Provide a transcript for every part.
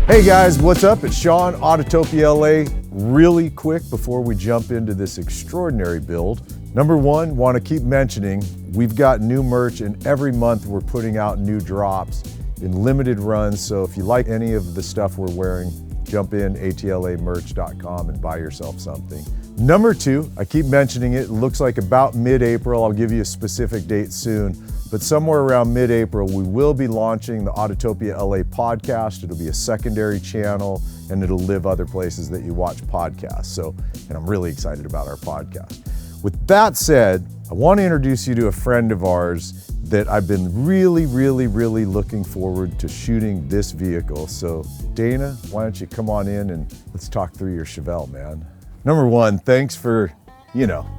Hey guys, what's up? It's Sean, Autotopia LA. Really quick before we jump into this extraordinary build. Number one, want to keep mentioning, we've got new merch and every month we're putting out new drops in limited runs. So if you like any of the stuff we're wearing, jump in atlamerch.com and buy yourself something. Number two, I keep mentioning it, looks like about mid-April. I'll give you a specific date soon, but somewhere around mid-April, we will be launching the Autotopia LA podcast. It'll be a secondary channel and it'll live other places that you watch podcasts. So, and I'm really excited about our podcast. With that said, I want to introduce you to a friend of ours that I've been really looking forward to shooting this vehicle. So Dana, why don't you come on in and let's talk through your Chevelle, man. Number one, thanks for,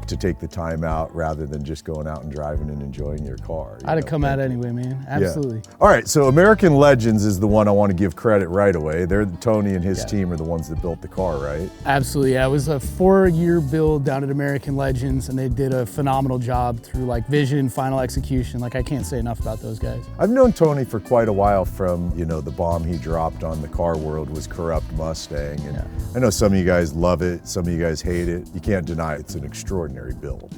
to take the time out rather than just going out and driving and enjoying your car. I'd have come out anyway, man. Absolutely. Yeah. All right, so American Legends is the one I want to give credit right away. Tony and his team are the ones that built the car, right? Absolutely, yeah. It was a 4-year build down at American Legends, and they did a phenomenal job through vision, final execution. I can't say enough about those guys. I've known Tony for quite a while from, the bomb he dropped on the car world was Corrupt Mustang. And I know some of you guys love it, some of you guys hate it. You can't deny it's an extraordinary build,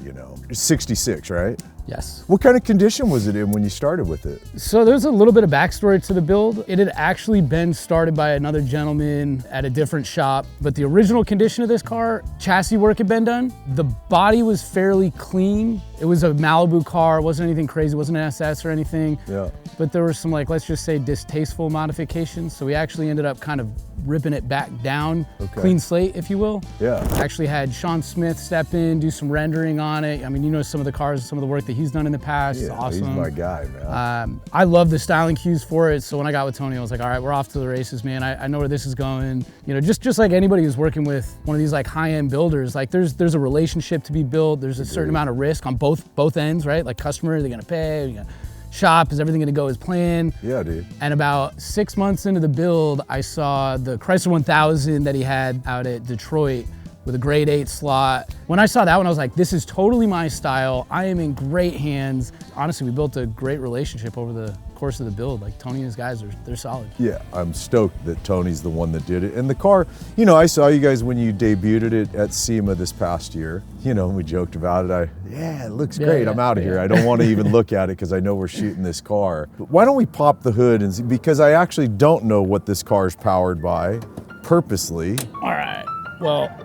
It's 66, right? Yes. What kind of condition was it in when you started with it? So there's a little bit of backstory to the build. It had actually been started by another gentleman at a different shop, but the original condition of this car, chassis work had been done. The body was fairly clean. It was a Malibu car. It wasn't anything crazy. It wasn't an SS or anything. Yeah. But there were some, let's just say, distasteful modifications. So we actually ended up kind of ripping it back down, clean slate, if you will. Yeah. Actually had Sean Smith step in, do some rendering on it. I mean, some of the cars, some of the work that he's done in the past. Yeah, awesome. He's my guy, man. I love the styling cues for it. So when I got with Tony, I was like, all right, we're off to the races, man. I know where this is going. Just like anybody who's working with one of these high-end builders, there's a relationship to be built. There's a certain amount of risk on both ends, right? Customer, are they gonna pay? Are you gonna shop? Is everything gonna go as planned? Yeah, dude. And about 6 months into the build, I saw the Chrysler 1000 that he had out at Detroit with a grade 8 slot. When I saw that one, I was like, this is totally my style. I am in great hands. Honestly, we built a great relationship over the course of the build. Tony and his guys, they're solid. Yeah, I'm stoked that Tony's the one that did it. And the car, I saw you guys when you debuted it at SEMA this past year. We joked about it. It looks great. I'm out of here. I don't want to even look at it because I know we're shooting this car. But why don't we pop the hood and see, because I actually don't know what this car is powered by, purposely. All right, well.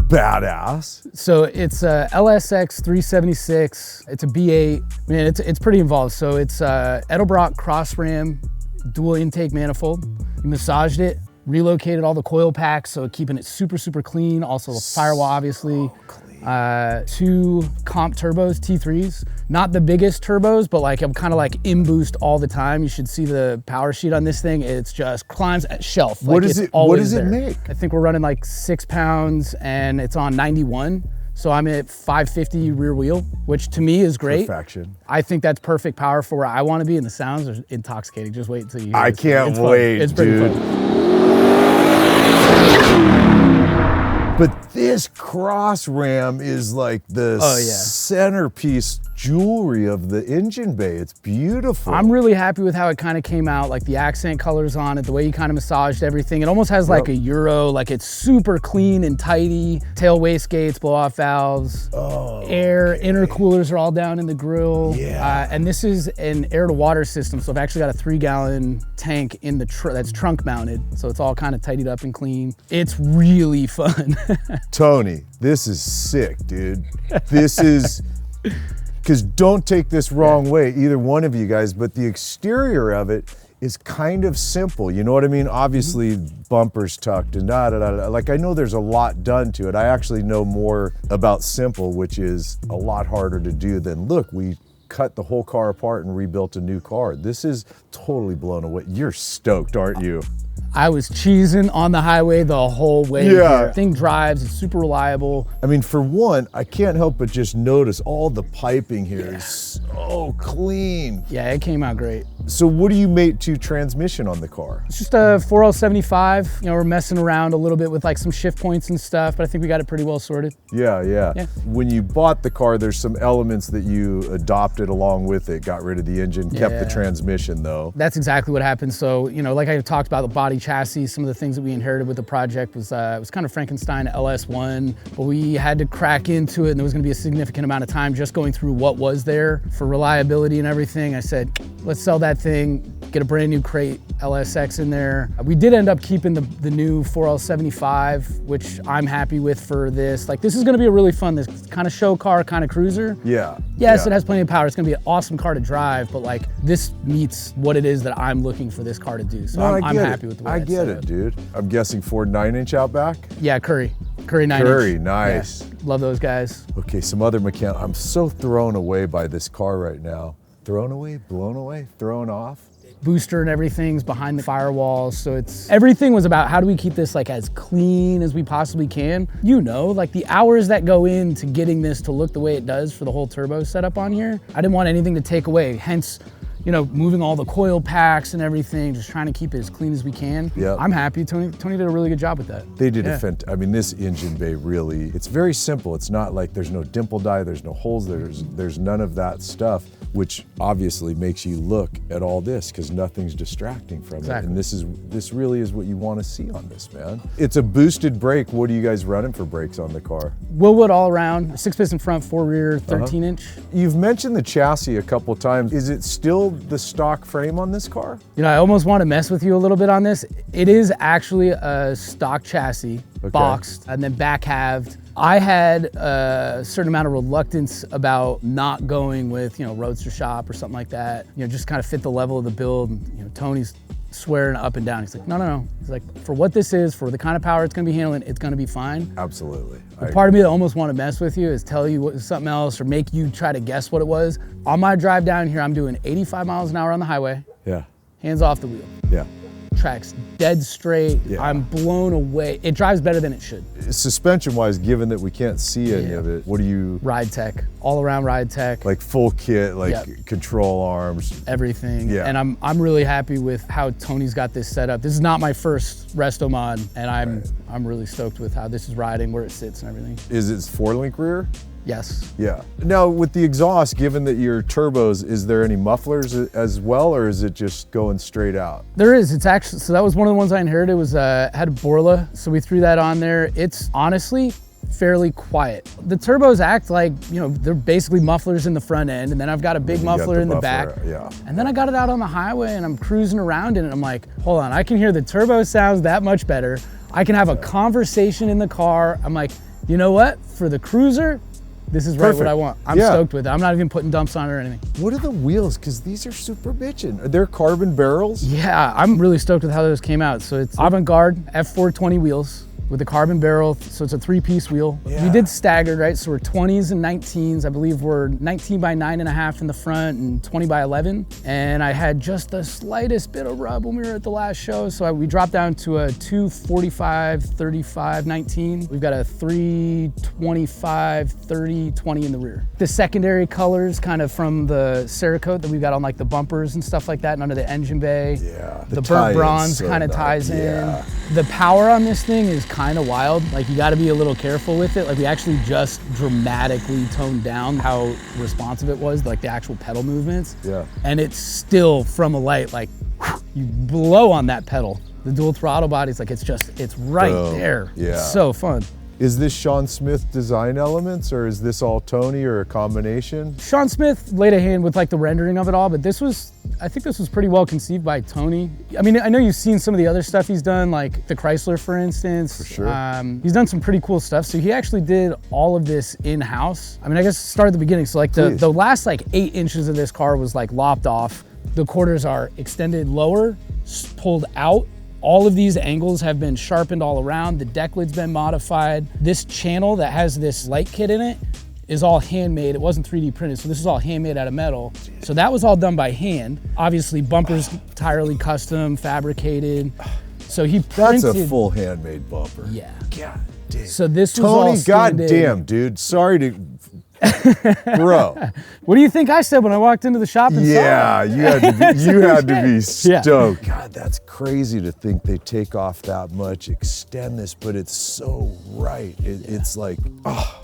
Badass. So it's a LSX 376. It's a B8. Man, it's pretty involved. So it's Edelbrock cross ram, dual intake manifold. We massaged it, relocated all the coil packs, so keeping it super clean. Also the firewall, obviously. 2 comp turbos, T3s. Not the biggest turbos, but I'm kind of in boost all the time. You should see the power sheet on this thing. It's just climbs at shelf. What does it make? I think we're running 6 pounds and it's on 91. So I'm at 550 rear wheel, which to me is great. Perfection. I think that's perfect power for where I want to be, and the sounds are intoxicating. Just wait until you hear I can't wait, it's pretty dude. fun. But this cross ram is the centerpiece jewelry of the engine bay. It's beautiful. I'm really happy with how it kind of came out, the accent colors on it, the way you kind of massaged everything. It almost has a Euro, it's super clean and tidy. Tail wastegates, blow off valves, air, intercoolers are all down in the grill. Yeah. And this is an air to water system. So I've actually got a 3-gallon tank in the that's trunk mounted. So it's all kind of tidied up and clean. It's really fun. Tony, this is sick, dude. This is, because don't take this wrong way, either one of you guys, but the exterior of it is kind of simple. You know what I mean? Obviously, bumpers tucked and da-da-da-da. I know there's a lot done to it. I actually know more about simple, which is a lot harder to do than, look, we cut the whole car apart and rebuilt a new car. This is totally blown away. You're stoked, aren't you? I was cheesing on the highway the whole way here. Thing drives, it's super reliable. I mean, for one, I can't help but just notice all the piping here is so clean. Yeah, it came out great. So what do you mate to transmission on the car? It's just a 4L75. You know, we're messing around a little bit with like some shift points and stuff, but I think we got it pretty well sorted. Yeah. When you bought the car, there's some elements that you adopted along with it, got rid of the engine, kept the transmission though. That's exactly what happened. So, you know, like I talked about the body chassis, some of the things that we inherited with the project was, it was kind of Frankenstein LS1, but we had to crack into it and there was gonna be a significant amount of time just going through what was there for reliability and everything. I said, let's sell that thing, get a brand new crate LSX in there. We did end up keeping the new 4L75, which I'm happy with for this. Like, this is gonna be a really fun, this kind of show car, kind of cruiser. Yes, it has plenty of power. It's gonna be an awesome car to drive, but like, this meets what it is that I'm looking for this car to do. So I'm happy with the way I get it, dude. I'm guessing Ford 9-inch out back? Yeah, Curry 9-inch. Curry, nice. Yeah, love those guys. Okay, some other mechanic. I'm so thrown away by this car right now. Thrown away, blown away, thrown off. Booster and everything's behind the firewall, so everything was about how do we keep this like as clean as we possibly can. You know, like the hours that go into getting this to look the way it does for the whole turbo setup on here, I didn't want anything to take away, hence, you know, moving all the coil packs and everything, just trying to keep it as clean as we can. I'm happy. Tony did a really good job with that. They did I mean, this engine bay really, it's very simple. It's not like there's no dimple die, there's no holes, there's none of that stuff, which obviously makes you look at all this because nothing's distracting from it. And this really is what you want to see on this, man. It's a boosted brake. What are you guys running for brakes on the car? Willwood all around, 6-piston front, 4 rear, 13-inch. You've mentioned the chassis a couple times. Is it still the stock frame on this car? You know, I almost want to mess with you a little bit on this. It is actually a stock chassis, boxed, and then back halved. I had a certain amount of reluctance about not going with, you know, Roadster Shop or something like that. You know, just kind of fit the level of the build. You know, Tony's swearing up and down. He's like, no. He's like, for what this is, for the kind of power it's gonna be handling, it's gonna be fine. Absolutely. The part of me that almost want to mess with you is tell you something else or make you try to guess what it was. On my drive down here, I'm doing 85 miles an hour on the highway. Hands off the wheel. Tracks dead straight. I'm blown away. It drives better than it should. Suspension wise, given that we can't see any of it, what do you? Ride tech, all around ride tech. Like full kit, like control arms. Everything. And I'm really happy with how Tony's got this set up. This is not my first resto mod, and I'm really stoked with how this is riding, where it sits and everything. Is it 4-link rear? Yes. Now with the exhaust, given that your turbos, is there any mufflers as well, or is it just going straight out? There is. It's actually, so that was one of the ones I inherited, was had a Borla, so we threw that on there. It's honestly fairly quiet. The turbos act like, you know, they're basically mufflers in the front end, and then I've got a big muffler in the back. And then I got it out on the highway and I'm cruising around in it. I'm like, hold on, I can hear the turbo sounds that much better. I can have a conversation in the car. I'm like, you know what? For the cruiser, this is right what I want. I'm stoked with it. I'm not even putting dumps on it or anything. What are the wheels? Because these are super bitchin'. Are they carbon barrels? Yeah, I'm really stoked with how those came out. So it's avant-garde F420 wheels with a carbon barrel, so it's a 3-piece wheel. We did staggered, right? So we're 20s and 19s. I believe we're 19 by 9.5 in the front and 20 by 11. And I had just the slightest bit of rub when we were at the last show. So we dropped down to a 245, 35, 19. We've got a 325, 30, 20 in the rear. The secondary colors kind of from the Cerakote that we've got on like the bumpers and stuff like that and under the engine bay. The burnt bronze kind of ties in. The power on this thing is kind of wild. Like, you got to be a little careful with it. Like, we actually just dramatically toned down how responsive it was, like the actual pedal movements. And it's still from a light, like you blow on that pedal. The dual throttle body's like, it's right there. It's so fun. Is this Sean Smith design elements, or is this all Tony, or a combination? Sean Smith laid a hand with like the rendering of it all, but I think this was pretty well conceived by Tony. I mean, I know you've seen some of the other stuff he's done, like the Chrysler, for instance. For sure. He's done some pretty cool stuff. So he actually did all of this in-house. I mean, I guess start at the beginning. So like the last like 8 inches of this car was like lopped off. The quarters are extended lower, pulled out. All of these angles have been sharpened all around. The deck lid's been modified. This channel that has this light kit in it is all handmade. It wasn't 3D printed, so this is all handmade out of metal. So that was all done by hand. Obviously, bumpers entirely custom, fabricated. So he That's printed. a full handmade bumper. Yeah. God damn. So this was all Tony, scanned in. goddamn, dude. Sorry to, bro. What do you think I said when I walked into the shop and Yeah, saw it? you had to be Yeah. stoked. God, that's crazy to think they take off that much, extend this, but it's so right. It's like, oh.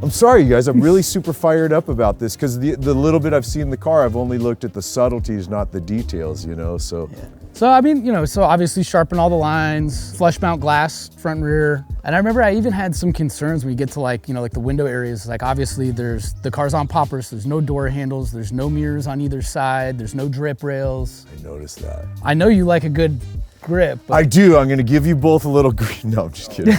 I'm sorry, you guys. I'm really super fired up about this because the little bit I've seen the car, I've only looked at the subtleties, not the details, you know, so. Yeah. So, I mean, you know, so obviously sharpen all the lines, flush mount glass, front and rear. And I remember I even had some concerns when you get to like, you know, like the window areas. Like obviously the car's on poppers, there's no door handles, there's no mirrors on either side, there's no drip rails. I noticed that. I know you like a good grip. I do. I'm going to give you both a little green. No, I'm just kidding.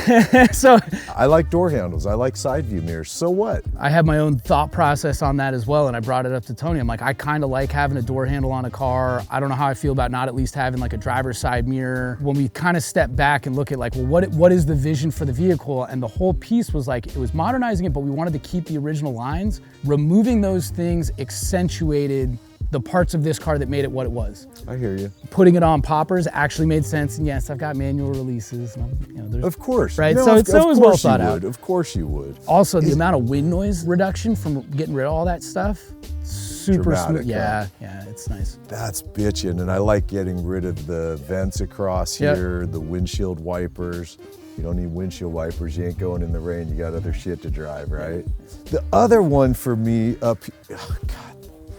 So I like door handles. I like side view mirrors. So what? I have my own thought process on that as well, and I brought it up to Tony. I'm like, I kind of like having a door handle on a car. I don't know how I feel about not at least having like a driver's side mirror. When we kind of step back and look at like, well, what is the vision for the vehicle? And the whole piece was like, it was modernizing it, but we wanted to keep the original lines. Removing those things accentuated the parts of this car that made it what it was. I hear you. Putting it on poppers actually made sense, and yes, I've got manual releases. And you know, there's, Of course. right? No, So of it's always well course you thought out. would. Of course you would. Also, the amount of wind noise reduction from getting rid of all that stuff, super Dramatic, smooth. Yeah, yeah, it's nice. That's bitchin', and I like getting rid of the vents across Yep. here, the windshield wipers. You don't need windshield wipers, you ain't going in the rain, you got other shit to drive, right? The other one for me oh God,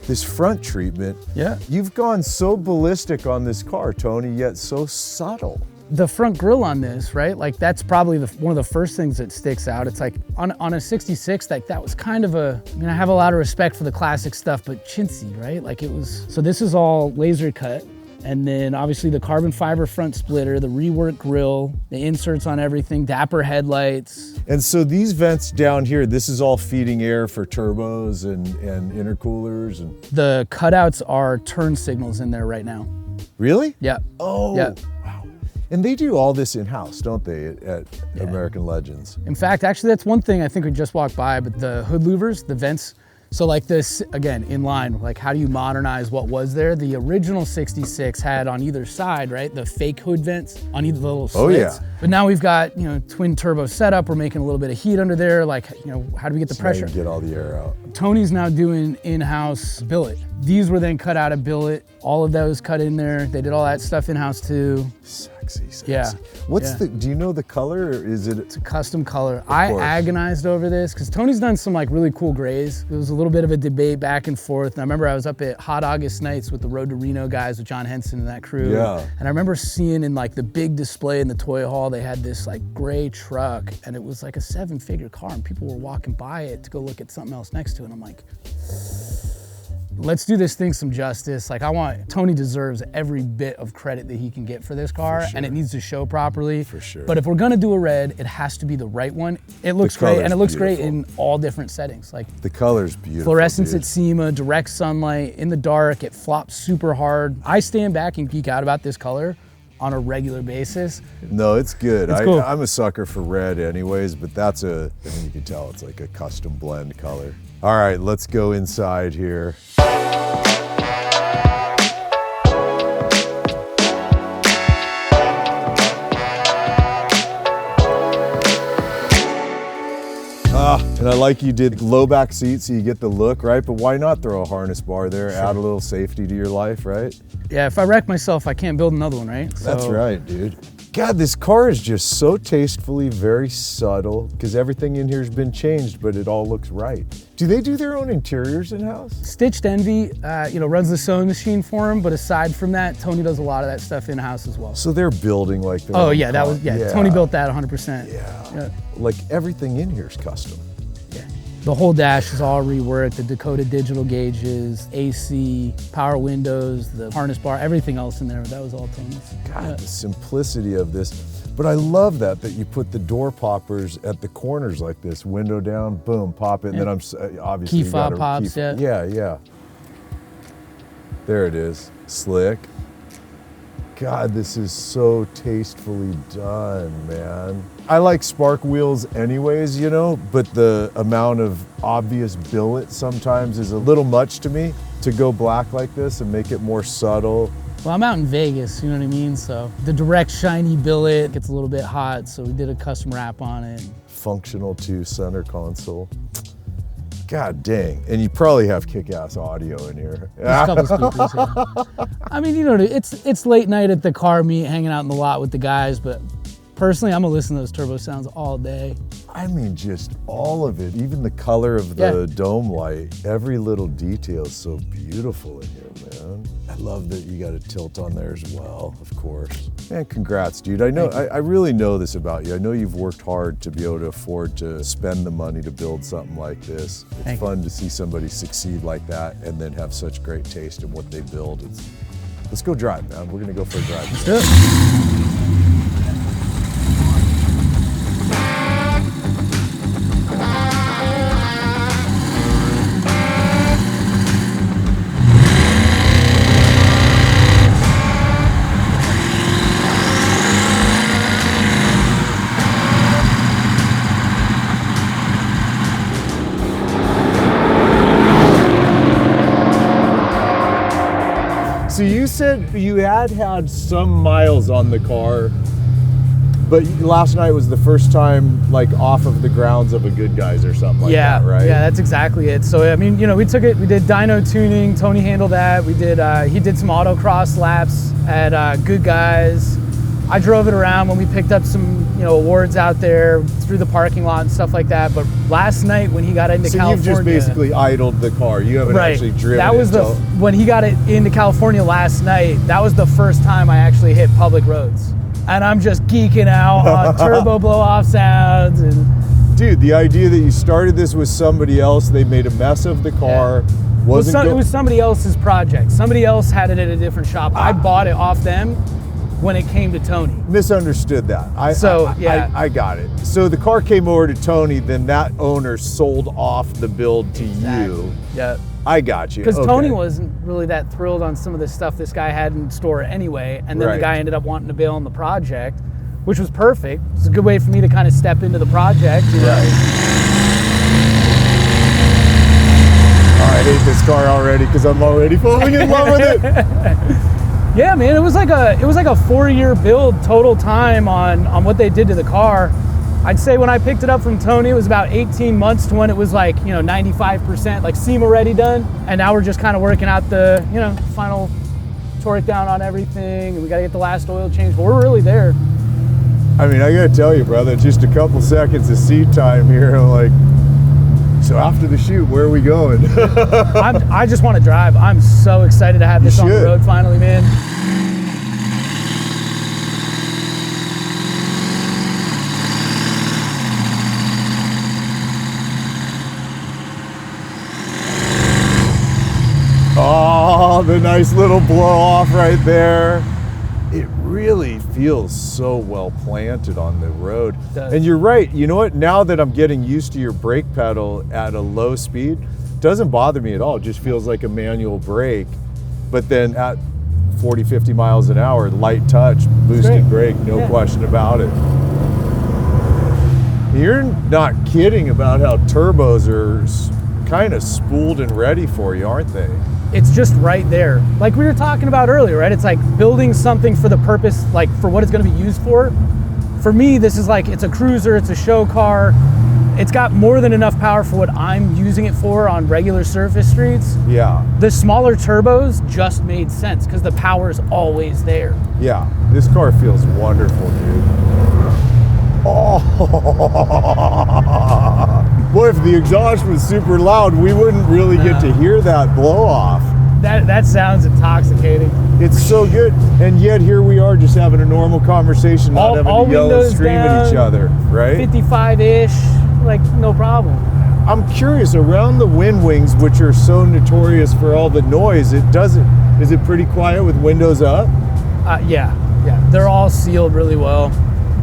this front treatment. Yeah. You've gone so ballistic on this car, Tony, yet so subtle. The front grille on this, right? Like that's probably one of the first things that sticks out. It's like on a 66, like that was kind of I mean, I have a lot of respect for the classic stuff, but chintzy, right? Like it was, so this is all laser cut. And then obviously the carbon fiber front splitter, the rework grille, the inserts on everything, Dapper headlights. And so these vents down here, this is all feeding air for turbos and intercoolers and. The cutouts are turn signals in there right now. Really? Yeah. Oh, Yeah. wow. And they do all this in-house, don't they, at Yeah. American Legends? In fact, actually that's one thing I think we just walked by, but the hood louvers, the vents, so like this, again, in line, like how do you modernize what was there? The original 66 had on either side, right? The fake hood vents on either little slits. Oh, yeah. But now we've got, you know, twin turbo setup. We're making a little bit of heat under there. Like, you know, how do we get the So now you pressure? can get all the air out. Tony's now doing in-house billet. These were then cut out of billet. All of those cut in there. They did all that stuff in-house too. Sexy, sexy. Yeah. What's Yeah. do you know the color, or is it? It's a custom color. I course. agonized over this because Tony's done some like really cool grays. It was a little bit of a debate back and forth. And I remember I was up at Hot August Nights with the Road to Reno guys with John Henson and that crew. Yeah. And I remember seeing in like the big display in the toy hall, they had this like gray truck and it was like a 7-figure car and people were walking by it to go look at something else next to it. And I'm like, let's do this thing some justice. Like Tony deserves every bit of credit that he can get for this car, and it needs to show properly. For sure. But if we're gonna do a red, it has to be the right one. It looks great, and it looks great in all different settings. Like The color's beautiful. fluorescence dude. at SEMA, direct sunlight, in the dark, it flops super hard. I stand back and geek out about this color on a regular basis. No, it's good. It's cool. I'm a sucker for red anyways, but I mean, you can tell it's like a custom blend color. All right, let's go inside here. And I like you did low back seat so you get the look, right? But why not throw a harness bar there, add a little safety to your life, right? Yeah, if I wreck myself, I can't build another one, right? That's So- right, dude. God, this car is just so tastefully very subtle because everything in here has been changed, but it all looks right. Do they do their own interiors in-house? Stitched Envy, runs the sewing machine for him, but aside from that, Tony does a lot of that stuff in-house as well. So they're building like their Oh own yeah, that car. was, Tony built that 100%. Yeah. Like everything in here is custom. Yeah. The whole dash is all reworked, the Dakota digital gauges, AC, power windows, the harness bar, everything else in there, that was all Tony's. God, the simplicity of this. But I love that you put the door poppers at the corners like this, window down, boom, pop it, and then obviously Key you fob gotta pops, yeah. Yeah. There it is, slick. God, this is so tastefully done, man. I like spark wheels anyways, you know, but the amount of obvious billet sometimes is a little much to me. To go black like this and make it more subtle, Well, I'm out in Vegas, you know what I mean? So the direct shiny billet gets a little bit hot, so we did a custom wrap on it. Functional 2 center console. God dang. And you probably have kick-ass audio in here. There's a couple speakers, yeah. I mean, you know, it's late night at the car meet, hanging out in the lot with the guys, but personally, I'm gonna listen to those turbo sounds all day. I mean, just all of it, even the color of the dome light, every little detail is so beautiful in here, man. I love that you got a tilt on there as well, of course. Man, congrats, dude. I know, I really know this about you. I know you've worked hard to be able to afford to spend the money to build something like this. It's fun to see somebody succeed like that and then have such great taste in what they build. Let's go drive, man. We're gonna go for a drive. Let's do it. So you said you had some miles on the car, but last night was the first time like off of the grounds of a Good Guys or something like that, right? Yeah, that's exactly it. So I mean, you know, we did dyno tuning, Tony handled that. We did, he did some autocross laps at Good Guys. I drove it around when we picked up some, you know, awards out there through the parking lot and stuff like that. But last night when he got into California, you've just basically idled the car. You haven't actually driven. That was when he got it into California last night. That was the first time I actually hit public roads, and I'm just geeking out on turbo blow off sounds. And dude, the idea that you started this with somebody else, they made a mess of the car. It was somebody else's project. Somebody else had it at a different shop. I bought it off them when it came to Tony. Misunderstood that. I got it. So the car came over to Tony, then that owner sold off the build to you. Yeah. I got you. Because Tony wasn't really that thrilled on some of the stuff this guy had in store anyway, and then the guy ended up wanting to bail on the project, which was perfect. It's a good way for me to kind of step into the project. You know? Oh, I hate this car already because I'm already falling in love with it. Yeah, man, it was like a 4-year build total time on what they did to the car. I'd say when I picked it up from Tony, it was about 18 months to when it was like, you know, 95% like SEMA ready done. And now we're just kind of working out the, you know, final torque down on everything. And we got to get the last oil change, but we're really there. I mean, I got to tell you, brother, just a couple seconds of seat time here. I'm like, so after the shoot, where are we going? I just want to drive. I'm so excited to have this on the road finally, man. Oh, the nice little blow off right there. It really feels so well planted on the road. And you're right, you know what? Now that I'm getting used to your brake pedal at a low speed, it doesn't bother me at all. It just feels like a manual brake. But then at 40, 50 miles an hour, light touch, boosted brake, no question about it. You're not kidding about how turbos are kind of spooled and ready for you, aren't they? It's just right there. Like we were talking about earlier, right? It's like building something for the purpose, like for what it's gonna be used for. For me, this is like, it's a cruiser, it's a show car. It's got more than enough power for what I'm using it for on regular surface streets. Yeah. The smaller turbos just made sense because the power is always there. Yeah, this car feels wonderful, dude. Oh, boy, if the exhaust was super loud, we wouldn't really get to hear that blow off. That sounds intoxicating. It's so good, and yet here we are just having a normal conversation, not having to yell and scream at each other, right? 55-ish, like no problem. I'm curious, around the wind wings, which are so notorious for all the noise, is it pretty quiet with windows up? Yeah, they're all sealed really well.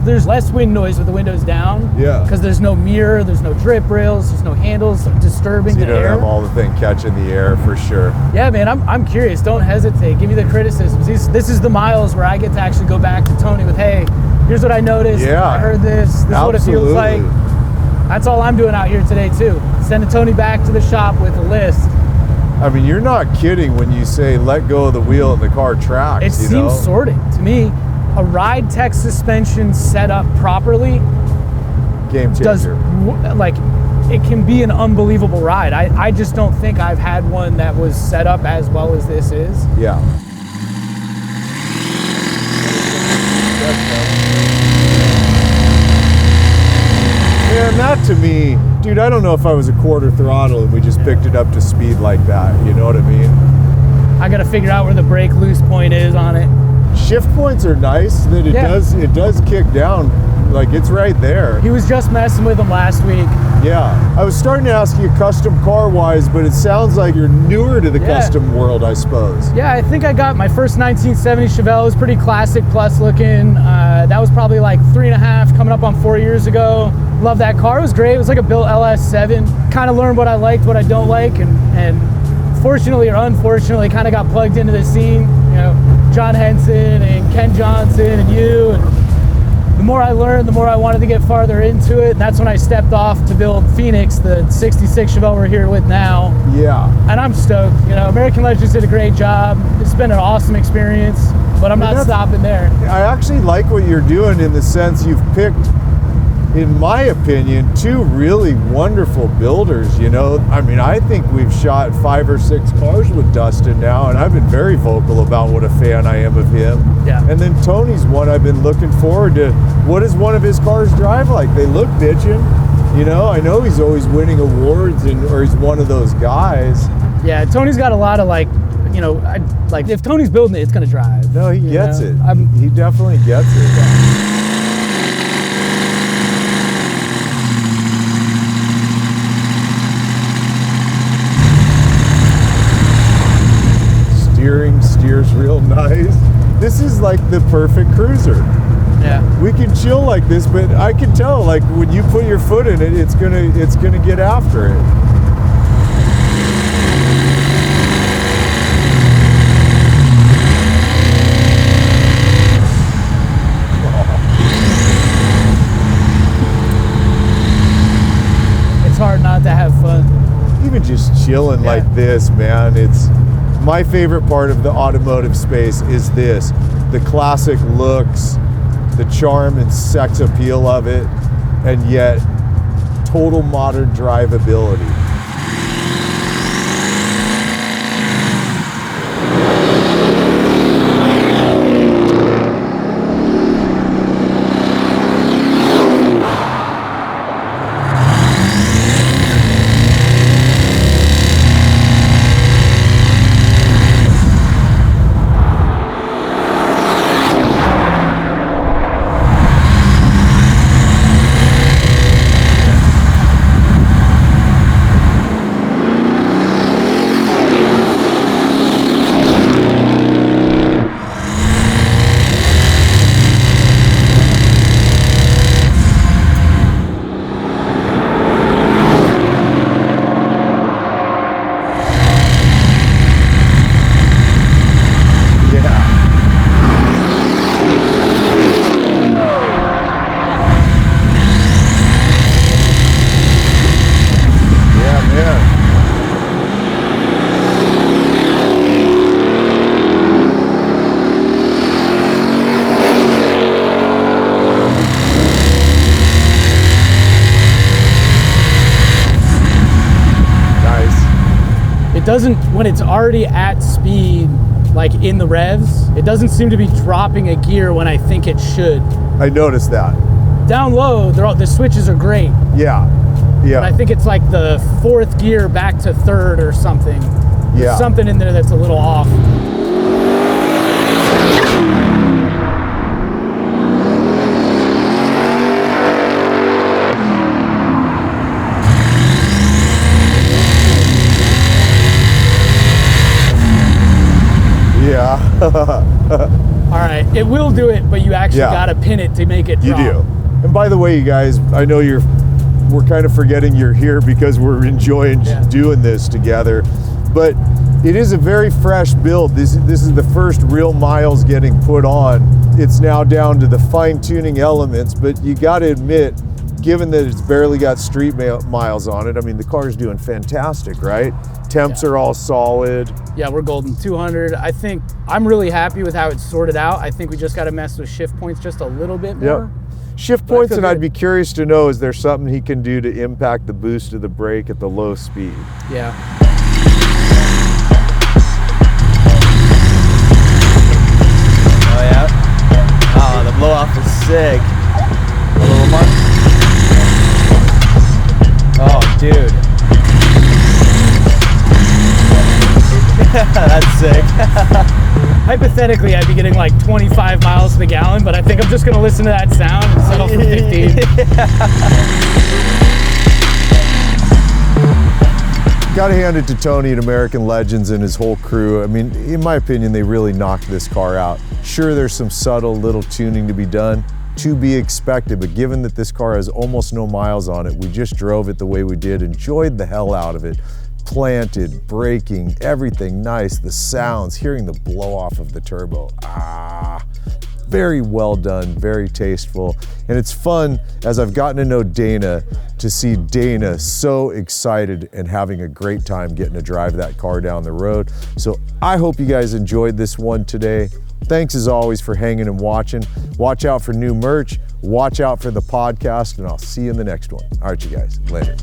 There's less wind noise with the windows down. Yeah. Because there's no mirror, there's no drip rails, there's no handles disturbing the air. You don't have all the thing catching the air for sure. Yeah, man, I'm curious. Don't hesitate. Give me the criticisms. This is the miles where I get to actually go back to Tony with, hey, here's what I noticed. Yeah. I heard this. This is what it feels like. That's all I'm doing out here today too. Sending Tony back to the shop with a list. I mean, you're not kidding when you say let go of the wheel and the car tracks. It seems sorted to me. A ride tech suspension set up properly Game changer. does, like, it can be an unbelievable ride. I just don't think I've had one that was set up as well as this is. Yeah. And that to me, dude, I don't know if I was a quarter throttle and we just picked it up to speed like that. You know what I mean? I got to figure out where the brake loose point is on it. Shift points are nice that it does kick down. Like it's right there. He was just messing with them last week. Yeah. I was starting to ask you custom car wise, but it sounds like you're newer to the custom world, I suppose. Yeah, I think I got my first 1970 Chevelle. It was pretty classic plus looking. That was probably like 3.5, coming up on 4 years ago. Love that car. It was great. It was like a built LS7. Kind of learned what I liked, what I don't like, and fortunately or unfortunately kind of got plugged into the scene. You know, John Henson and Ken Johnson and you. And the more I learned, the more I wanted to get farther into it. And that's when I stepped off to build Phoenix, the 66 Chevelle we're here with now. Yeah. And I'm stoked. You know, American Legends did a great job. It's been an awesome experience, but I'm not stopping there. I actually like what you're doing in the sense you've picked, in my opinion, two really wonderful builders, you know. I mean, I think we've shot 5 or 6 cars with Dustin now, and I've been very vocal about what a fan I am of him. Yeah. And then Tony's one I've been looking forward to. What does one of his cars drive like? They look bitchin'. You know, I know he's always winning awards or he's one of those guys. Yeah, Tony's got a lot of like, you know, like if Tony's building it, it's gonna drive. No, he gets it. He definitely gets it. Yeah. Steers real nice. This is like the perfect cruiser. Yeah. We can chill like this, but I can tell like when you put your foot in it, it's gonna get after it. It's hard not to have fun. Even just chilling like this, man, it's my favorite part of the automotive space is this. The classic looks, the charm and sex appeal of it, and yet total modern drivability. Doesn't, when it's already at speed, like in the revs, it doesn't seem to be dropping a gear when I think it should. I noticed that. Down low, the switches are great. Yeah, yeah. But I think it's like the 4th gear back to 3rd or something. Yeah. There's something in there that's a little off. Yeah. All right, it will do it, but you actually gotta pin it to make it drop. You do. And by the way, you guys, I know we're kind of forgetting you're here because we're enjoying doing this together, but it is a very fresh build. This is the first real miles getting put on. It's now down to the fine tuning elements, but you gotta admit, given that it's barely got street miles on it, I mean, the car's doing fantastic, right? Temps are all solid. Yeah, we're golden 200. I think I'm really happy with how it's sorted out. I think we just got to mess with shift points just a little bit more. Shift points, and I'd be curious to know, is there something he can do to impact the boost of the brake at the low speed? Yeah. Oh yeah? Oh, the blow off is sick. A little more. Oh, dude. That's sick. Hypothetically, I'd be getting like 25 miles to the gallon, but I think I'm just gonna listen to that sound and settle for 15. Gotta hand it to Tony and American Legends and his whole crew. I mean, in my opinion, they really knocked this car out. Sure, there's some subtle little tuning to be done, to be expected, but given that this car has almost no miles on it, we just drove it the way we did, enjoyed the hell out of it. Planted, braking, everything nice, the sounds, hearing the blow off of the turbo. Very well done, very tasteful. And it's fun, as I've gotten to know Dana, to see Dana so excited and having a great time getting to drive that car down the road. So I hope you guys enjoyed this one today. Thanks as always for hanging and watching. Watch out for new merch, watch out for the podcast, and I'll see you in the next one. All right, you guys, later.